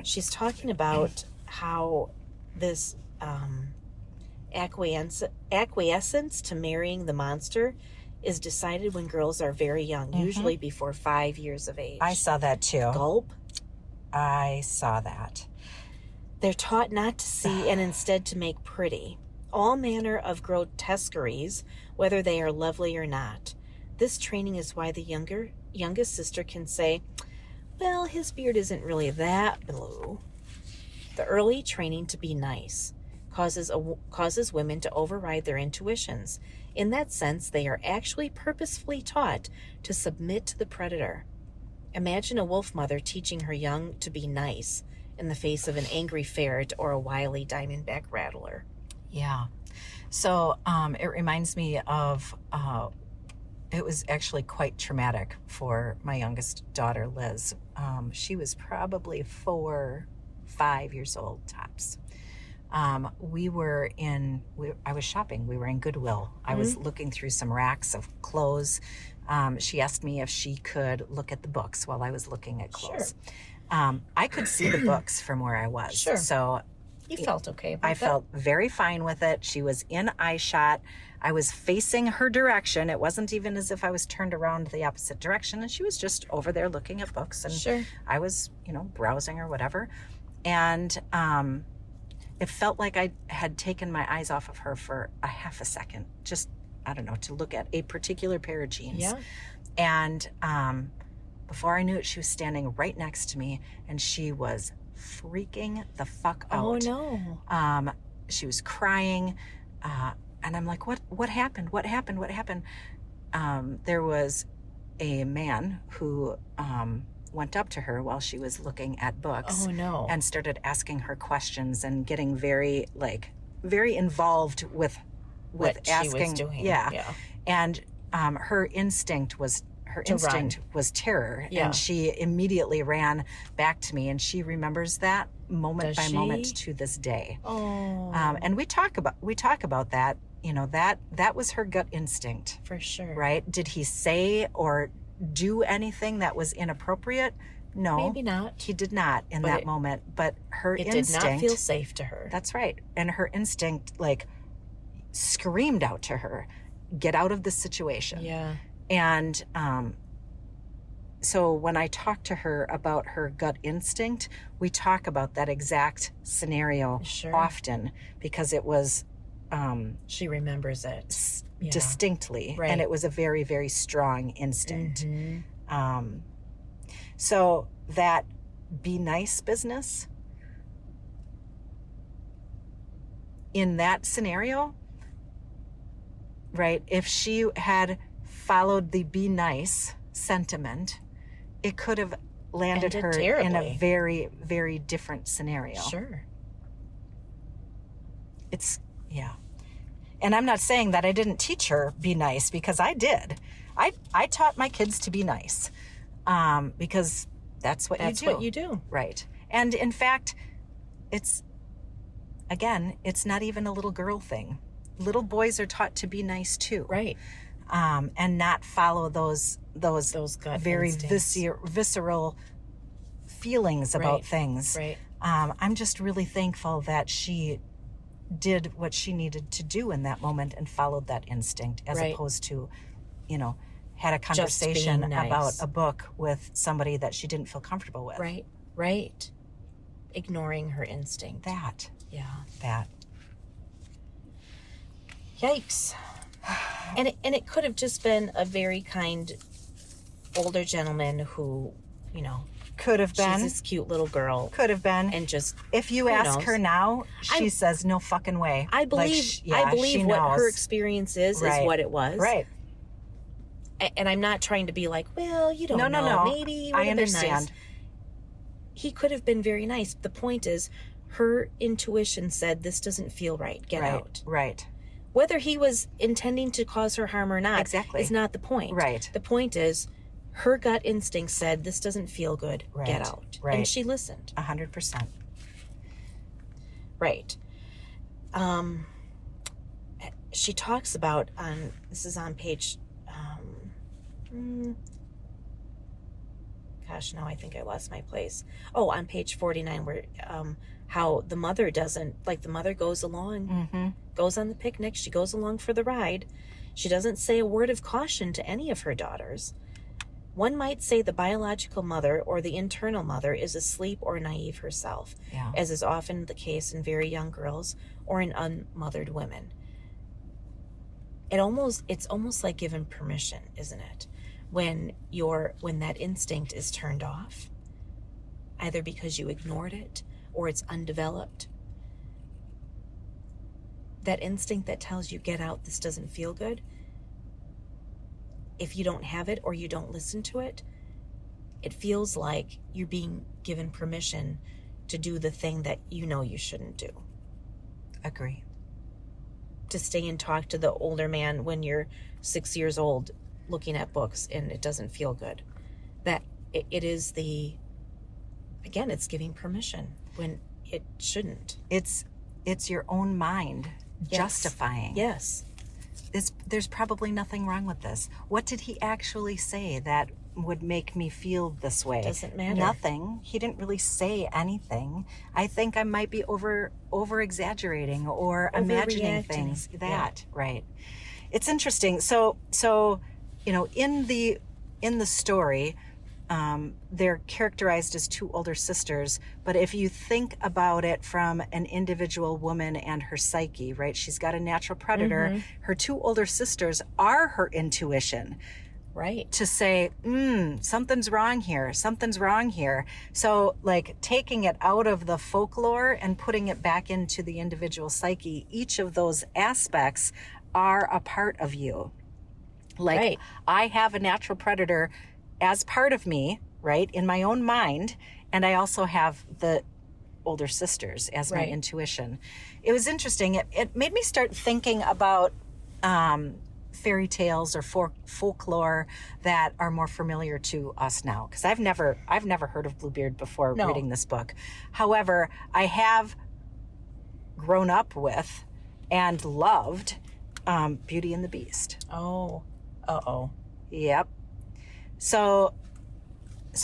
She's talking about how this acquiescence to marrying the monster is decided when girls are very young, usually before 5 years of age. I saw that too. Gulp. I saw that. They're taught not to see and instead to make pretty. All manner of grotesqueries, whether they are lovely or not. This training is why the youngest sister can say, well, his beard isn't really that blue. The early training to be nice causes women to override their intuitions. In that sense, they are actually purposefully taught to submit to the predator. Imagine a wolf mother teaching her young to be nice in the face of an angry ferret or a wily diamondback rattler. Yeah. So it reminds me of, it was actually quite traumatic for my youngest daughter, Liz. She was probably 5 years old tops. I was shopping. We were in Goodwill. I was looking through some racks of clothes. She asked me if she could look at the books while I was looking at clothes. Sure. I could see the books from where I was. Sure. So you felt okay about I that? felt very fine with it. She was in eye shot. I was facing her direction. It wasn't even as if I was turned around the opposite direction. And she was just over there looking at books. And sure. I was, browsing or whatever. And it felt like I had taken my eyes off of her for a half a second. Just, I don't know, to look at a particular pair of jeans. Yeah. And before I knew it, she was standing right next to me. And she was freaking the fuck out. Oh, no. She was crying. And I'm like, what happened? What happened? What happened? There was a man who went up to her while she was looking at books. Oh, no. And started asking her questions and getting very involved with what asking. She was doing. Yeah. And her instinct was terror. Yeah. And she immediately ran back to me, and she remembers that moment by moment to this day. Oh. And we talk about that. That was her gut instinct. For sure. Right? Did he say or do anything that was inappropriate? No. Maybe not. He did not in that moment. But her instinct did not feel safe to her. That's right. And her instinct screamed out to her, get out of this situation. Yeah. And so when I talk to her about her gut instinct, we talk about that exact scenario often, because it was she remembers it distinctly, right. And it was a very, very strong instinct. Mm-hmm. So that be nice business in that scenario, right? If she had followed the be nice sentiment, it could have landed her terribly. in a very, very different scenario. Sure. And I'm not saying that I didn't teach her be nice, because I did. I taught my kids to be nice, because that's what you do. Right. And in fact, it's not even a little girl thing. Little boys are taught to be nice too. Right. And not follow those gut very instincts. visceral feelings about things. Right. I'm just really thankful that she did what she needed to do in that moment and followed that instinct, as opposed to, had a conversation about a book with somebody that she didn't feel comfortable with. Right. Ignoring her instinct. That. That. Yikes. And it could have just been a very kind older gentleman who, could have been. She's this cute little girl. Could have been. And just, if you ask her now, she says no fucking way. I believe what her experience is what it was. Right. And I'm not trying to be like, well, you don't know. No. Maybe he I would have been understand. nice. He could have been very nice. The point is, her intuition said, this doesn't feel right. Get out. Right. Whether he was intending to cause her harm or not is not the point. Right. The point is, her gut instinct said, this doesn't feel good. Right. Get out. Right. And she listened. 100%. Right. She talks about, this is on page, gosh, now I think I lost my place. Oh, on page 49, where how the mother doesn't, the mother goes along, goes on the picnic, she goes along for the ride. She doesn't say a word of caution to any of her daughters. One might say the biological mother or the internal mother is asleep or naive herself, as is often the case in very young girls or in unmothered women. It's almost like given permission, isn't it? When that instinct is turned off, either because you ignored it or it's undeveloped. That instinct that tells you, get out, this doesn't feel good. If you don't have it or you don't listen to it, it feels like you're being given permission to do the thing that you know you shouldn't do. Agree. to stay and talk to the older man when you're 6 years old looking at books and it doesn't feel good. That it is again, it's giving permission when it shouldn't. It's your own mind justifying. Yes. There's probably nothing wrong with this. What did he actually say that would make me feel this way? Doesn't matter. Nothing. He didn't really say anything. I think I might be over exaggerating or imagining things. Right. It's interesting. So in the story, they're characterized as two older sisters, but if you think about it from an individual woman and her psyche, right? She's got a natural predator. Mm-hmm. Her two older sisters are her intuition. Right. To say, something's wrong here. So like taking it out of the folklore and putting it back into the individual psyche, each of those aspects are a part of you. Like I have a natural predator as part of me, right, in my own mind, and I also have the older sisters as my intuition. It was interesting. It made me start thinking about fairy tales or folklore that are more familiar to us now, because I've never heard of Bluebeard before reading this book. However, I have grown up with and loved Beauty and the Beast. Oh. Yep. So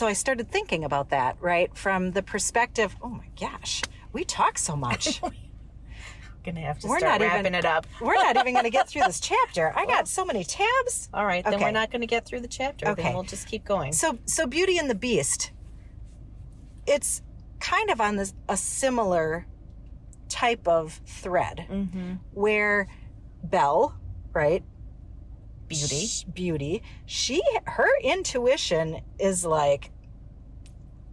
I started thinking about that, right? From the perspective, oh my gosh, we talk so much. Gonna have to start wrapping it up. We're not even going to get through this chapter. I got so many tabs. All right, then we're not going to get through the chapter. Okay. Then we'll just keep going. So Beauty and the Beast, it's kind of on a similar type of thread, where Belle, right? Beauty. Her intuition is like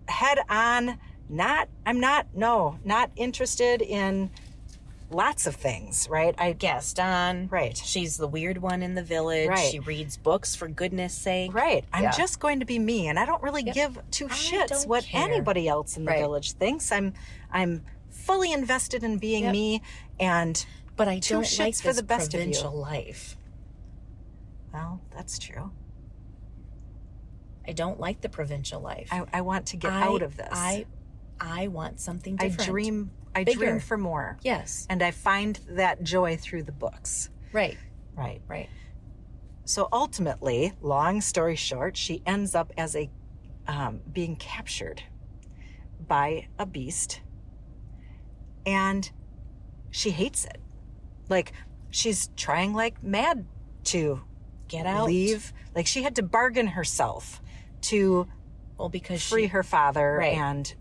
head on. Not interested in lots of things, right? I guessed on. Right. She's the weird one in the village. Right. She reads books for goodness sake. Right. I'm just going to be me, and I don't really give two shits what anybody else in the village thinks. I'm fully invested in being me, but I don't shits like for this the best provincial of you. life. Well, that's true. I don't like the provincial life. I want to get out of this. I want something different. I dream for more. Yes. And I find that joy through the books. Right. So ultimately, long story short, she ends up as being captured by a beast, and she hates it. Like, she's trying like mad to get out, leave. Like, she had to bargain herself to free her father and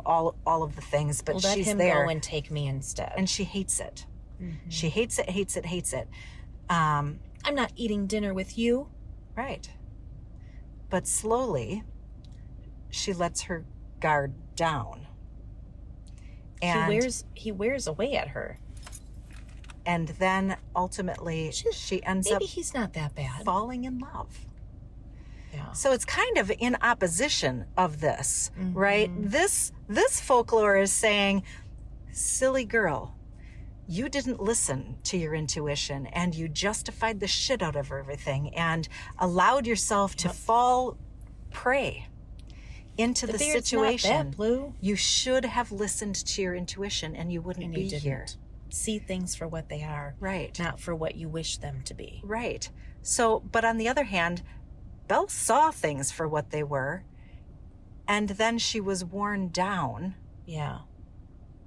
all of the things, but let she's him there go and take me instead, and she hates it. She hates it. I'm not eating dinner with you. Right. But slowly she lets her guard down, and he wears away at her, and then ultimately she ends up, maybe he's not that bad, falling in love. Yeah. So it's kind of in opposition of this, right? This folklore is saying, silly girl, you didn't listen to your intuition, and you justified the shit out of everything and allowed yourself to fall prey into the situation. Not that blue. You should have listened to your intuition, and you wouldn't be here. See things for what they are, right? Not for what you wish them to be, right? So, but on the other hand, Belle saw things for what they were, and then she was worn down. Yeah.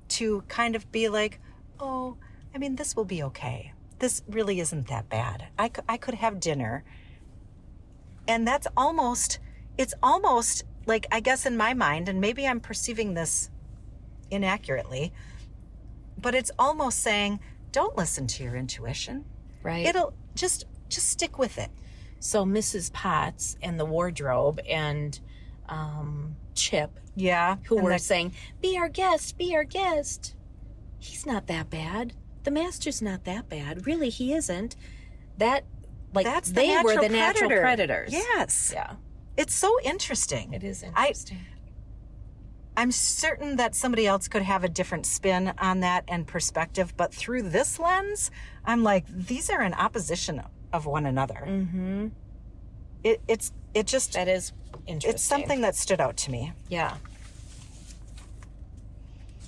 To kind of be like, oh, I mean, this will be okay. This really isn't that bad. I could have dinner. And it's almost like, I guess in my mind, and maybe I'm perceiving this inaccurately, but it's almost saying, don't listen to your intuition. Right. It'll just stick with it. So Mrs. Potts and the wardrobe and Chip, who were saying, be our guest. He's not that bad. The master's not that bad. Really, he isn't. That's they were the natural predators. Yes. Yeah. It's so interesting. It is interesting. I'm certain that somebody else could have a different spin on that and perspective, but through this lens, I'm like, these are in opposition of one another. Mm-hmm. It just, that is interesting. It's something that stood out to me. Yeah.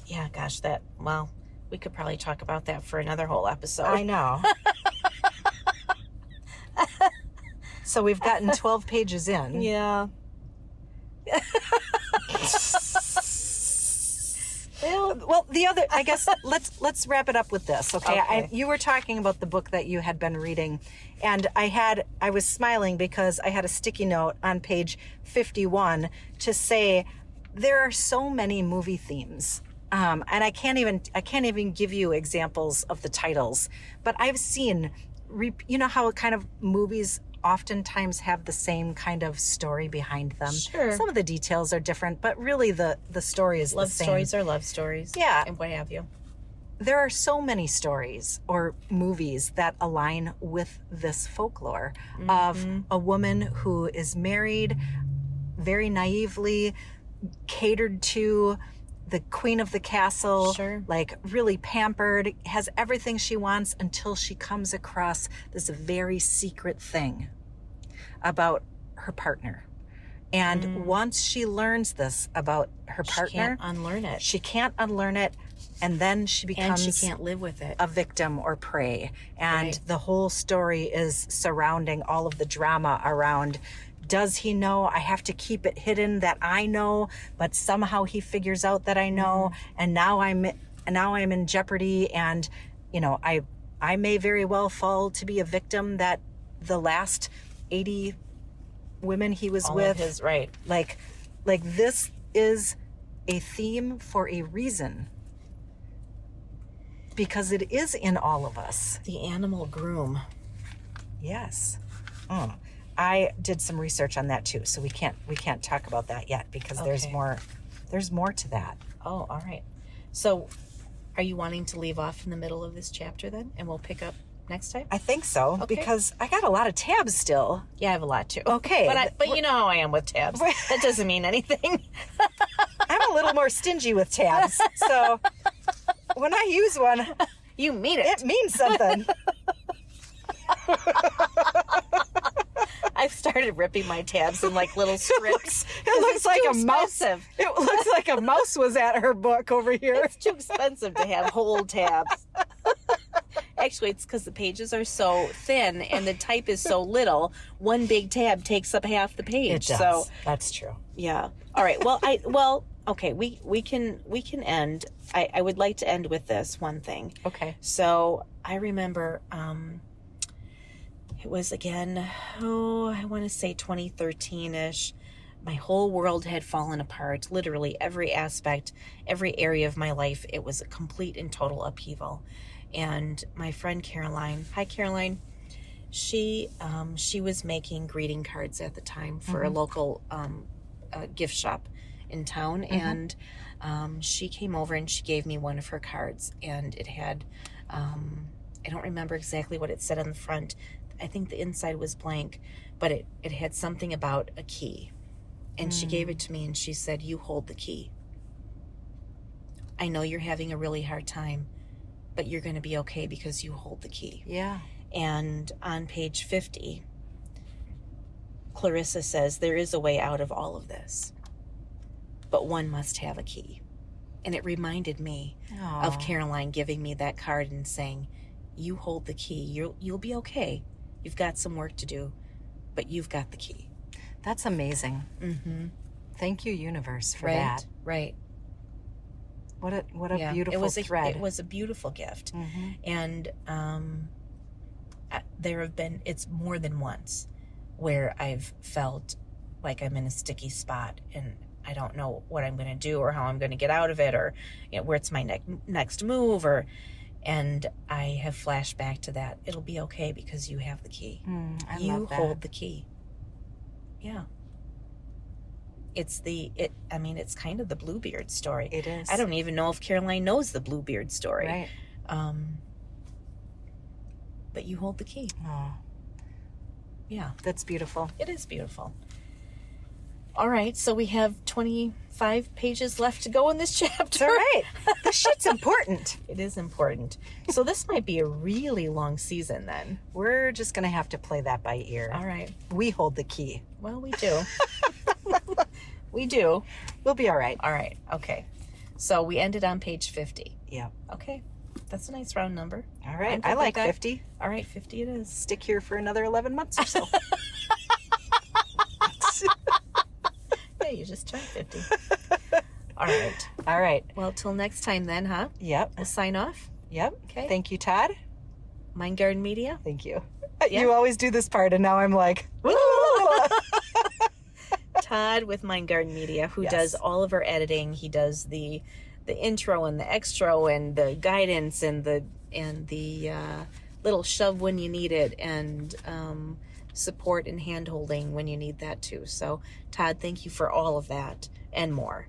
Yeah, gosh, well, we could probably talk about that for another whole episode. I know. So we've gotten 12 pages in. Yeah. Well, the other, I guess, let's wrap it up with this, okay? Okay. You were talking about the book that you had been reading, and I was smiling because I had a sticky note on page 51 to say there are so many movie themes. And I can't even give you examples of the titles, but I've seen, you know how kind of movies oftentimes have the same kind of story behind them. Sure. Some of the details are different, but really the story is the same. Love stories are love stories. Yeah. And what have you. There are so many stories or movies that align with this folklore of a woman who is married, very naively, catered to, the queen of the castle, Sure. like really pampered, has everything she wants until she comes across this very secret thing about her partner. And once she learns this about her partner, She can't unlearn it. she can't unlearn it, and then she becomes And she can't live with it. a victim or prey. And Right. the whole story is surrounding all of the drama around, does he know? I have to keep it hidden that I know, but somehow he figures out that I know, and now I'm in jeopardy, and you know, I may very well fall to be a victim that the last 80 women he was All with, of his, right. like this is a theme for a reason, because it is in all of us. The animal groom. Yes. I did some research on that too, so we can't talk about that yet because there's Okay. more to that. Oh, all right. So are you wanting to leave off in the middle of this chapter then? And we'll pick up next time? I think so, Okay. because I got a lot of tabs still. Yeah, I have a lot too. Okay. But you know how I am with tabs. That doesn't mean anything. I'm a little more stingy with tabs, so when I use one, You mean it. it means something. I've started ripping my tabs in like little strips. It looks like too a mouse. expensive. It looks like a mouse was at her book over here. It's too expensive to have whole tabs. Actually, it's because the pages are so thin and the type is so little. One big tab takes up half the page. It does. So That's true. yeah. All right. Okay. We can end. I would like to end with this one thing. Okay. So I remember it was again, I want to say 2013-ish. My whole world had fallen apart. Literally every aspect, every area of my life, it was a complete and total upheaval. And my friend Caroline, hi Caroline, she was making greeting cards at the time for a local gift shop in town, and she came over and she gave me one of her cards, and it had I don't remember exactly what it said on the front. I think the inside was blank, but it had something about a key. And she gave it to me and she said, "You hold the key. I know you're having a really hard time, but you're going to be okay because you hold the key." Yeah. And on page 50, Clarissa says, "There is a way out of all of this, but one must have a key." And it reminded me of Caroline giving me that card and saying, "You hold the key. You'll be okay. You've got some work to do, but you've got the key." That's amazing. Mm-hmm. Thank you, universe, for Right, that. right. What a Yeah, beautiful thread. It was a beautiful gift. Mhm. And it's more than once where I've felt like I'm in a sticky spot and I don't know what I'm going to do or how I'm going to get out of it, or where it's my next move, and I have flashed back to that. It'll be okay because you have the key. I You love that. hold the key. Yeah. It's kind of the Bluebeard story. It is. I don't even know if Caroline knows the Bluebeard story. Right. But you hold the key. Oh, Yeah, that's beautiful. it is beautiful. All right, so we have 25 pages left to go in this chapter. All right. This shit's important. It is important. So this might be a really long season then. We're just going to have to play that by ear. All right. We hold the key. Well, we do. We do. We'll be all right. All right. Okay. So we ended on page 50. Yeah. Okay. That's a nice round number. All right. I'm good I with like that. 50. All right, 50 it is. Stick here for another 11 months or so. Yeah, you just turned 50. All right. All right. Well, till next time then, huh? Yep. We'll sign off. Yep. Okay. Thank you, Todd. Mind Garden Media. Thank you. Yeah. You always do this part, and now I'm like, woo! Todd with Mind Garden Media, who Yes. does all of our editing. He does the intro and the extra and the guidance and the little shove when you need it, and support and hand holding when you need that too. So Todd, thank you for all of that and more.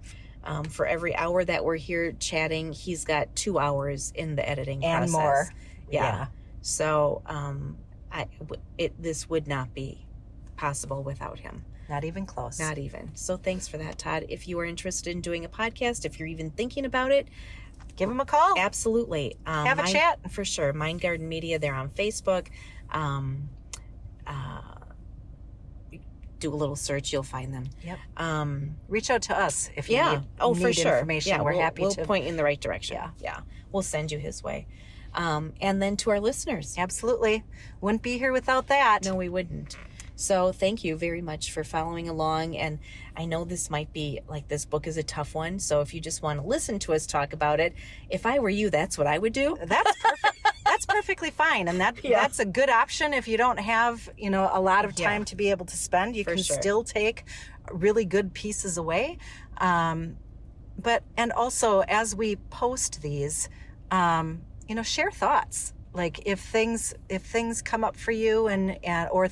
For every hour that we're here chatting, he's got 2 hours in the editing And process. more. Yeah. Yeah. So this would not be possible without him. Not even close. Not even. So thanks for that, Todd. If you are interested in doing a podcast, if you're even thinking about it, Give him a call. absolutely. Have a chat. For sure. Mind Garden Media, they're on Facebook. Do a little search, you'll find them. Yep. Um, Reach out to us if you yeah. need, Oh, need for sure. information. Yeah, We're we'll, happy we'll to. point you in the right direction. Yeah. Yeah. We'll send you his way. And then to our listeners. Absolutely. Wouldn't be here without that. No, we wouldn't. So thank you very much for following along. And I know this might be like, this book is a tough one. So if you just want to listen to us talk about it, if I were you, that's what I would do. That's perfect. That's perfectly fine. And that's a good option if you don't have, a lot of time to be able to spend. You For can sure. still take really good pieces away. And also as we post these, share thoughts. Like if things come up for you or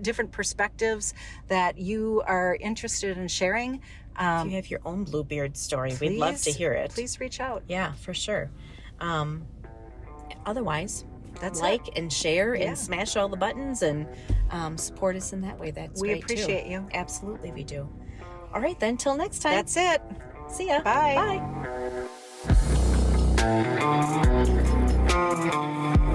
different perspectives that you are interested in sharing. If you have your own Bluebeard story, we'd love to hear it. Please reach out. Yeah, for sure. Otherwise, That's like it. and share Yeah. and smash all the buttons and support us in that way. That's We great appreciate too. you. Absolutely, we do. All right, then. Till next time. That's it. See ya. Bye. Bye.